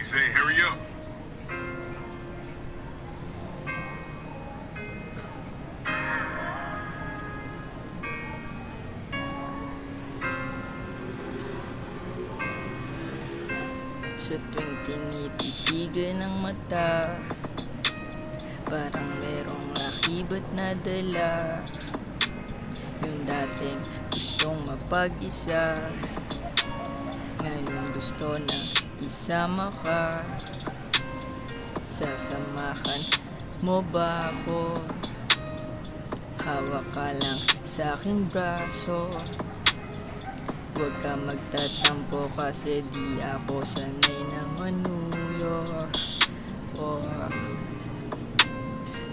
say hurry up. Sa tuwing tinititigan ng mata, parang merong akibat na dala. Yung dating gustong mapag-isa, ngayon gusto na isama ka. Sasamahan mo ba ako? Hawak ka lang sa aking braso. Huwag ka magtatampo kasi di ako sanay na manuyo.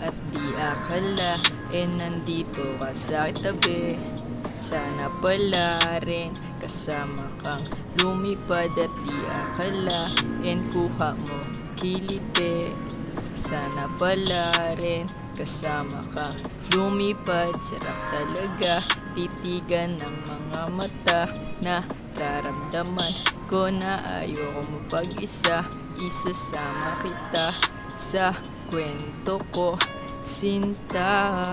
At di akala nandito ka sa tabi. Sana pala rin kasama kang lumipad. At di akala kuha mo kilite. Sana pala rin kasama kang lumipad. Sarap talaga titigan ng mga mata. Nararamdaman ko na ayoko mapag-isa. Isasama kita sa kwento ko, sinta.